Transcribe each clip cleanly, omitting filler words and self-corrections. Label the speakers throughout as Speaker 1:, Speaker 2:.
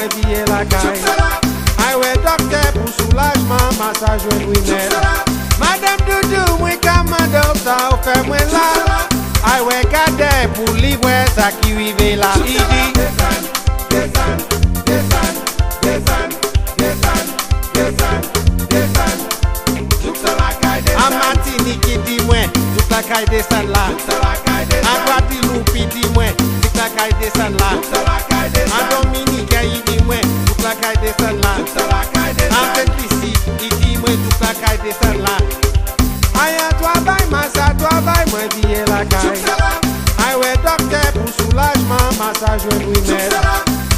Speaker 1: moi billet la caille. Aïe ouais docteur pour soulagement, massage ou net. Madame Doudou, moi commande ça, ou fait moi là. Aïe ouais cadet pour livrer ça qui vive là. Il dit à Martinique il dit moi, toute la caille descend là. À Guadeloupe il dit moi, toute la caille descend là. À Dominique il dit moi, toute la caille descend là. À Saint-Lucie il dit moi, toute la caille descend là. Aïe toi baille massa, toi baille moi billet la caille. Aïe ouais docteur pour soulagement, massage ou net.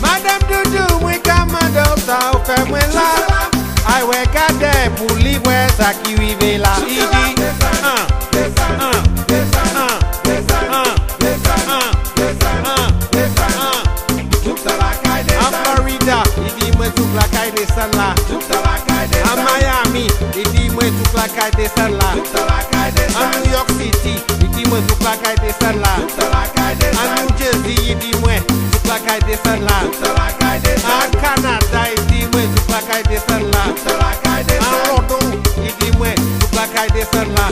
Speaker 1: Madame Doudou, moi commande ça, ou fait moi là. Aïe ouais cadet pour livrer ça qui vive là. Il dit à Florida, il dit moi toute la caille descend là. À Miami, il dit moi toute la caille descend là. À New York City, il dit moi toute la caille descend là. À New Jersey, il dit moi toute la caille descend là. À Canada, il dit moi toute la caille descend là. À London, il dit moi toute la caille descend là.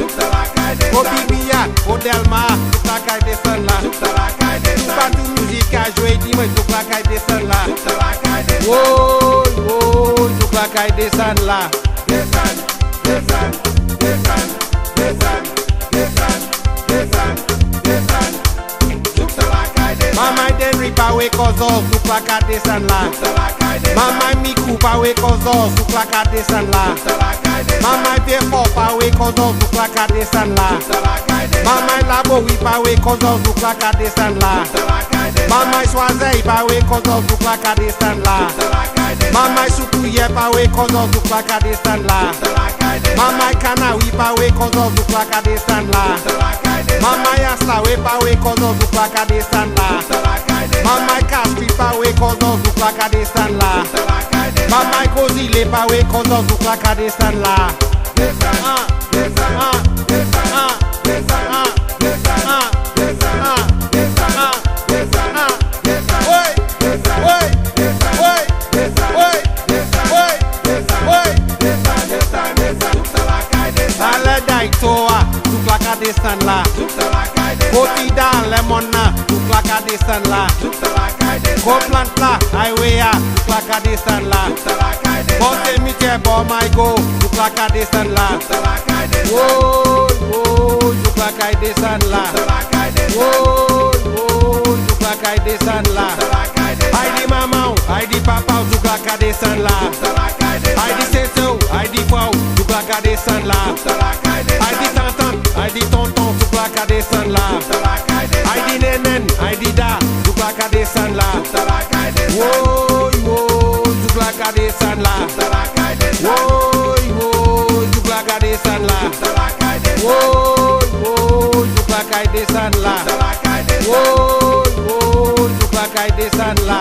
Speaker 1: Au Bibia, au Delma, toute la caille descend là. Tout partout musique à jouer, il dit moi toute la caille descend là. Oh, oh, toute la caille descend là. Maman Denry pa we kozol, toute la caille descend là. Maman Mikou pa we kozol, toute la caille descend là. Maman Biefort pa we kozol, toute la caille descend là. Maman Laboui pa we kozol, toute la caille descend là. Maman Soisey pa we kozol, toute la caille descend là. Maman Soukouye pa we kozol, toute la caille descend là. Maman Kanawi pa we kozol, toute la caille descend là. Maman Yasla we pa we kozol, toute la caille descend là. Maman Kaspi pa we kozol, toute la caille descend là. Maman Kozile pa we kozol, toute la caille descend là. Toute la caille descend là. Kotida, Lemona, toute la caille descend là. Coplante là, highway, toute la caille descend là. Bonne mitié, bon my go, toute la caille descend là. Oh, oh, toute la caille descend là. Oh, oh, toute la caille descend là. Heidi maman, Heidi papa, toute la caille descend là. Heidi seto, Heidi fou, toute la caille descend là. Heidi tantan, Heidi tonton, toute la caille descend là. Heidi nenen, Heidi da, toute la caille descend là. Oh, oh, toute la caille descend là. Oh, oh, toute la caille descend là. Oh, oh, toute la caille descend là. Oh, oh, toute la caille descend là.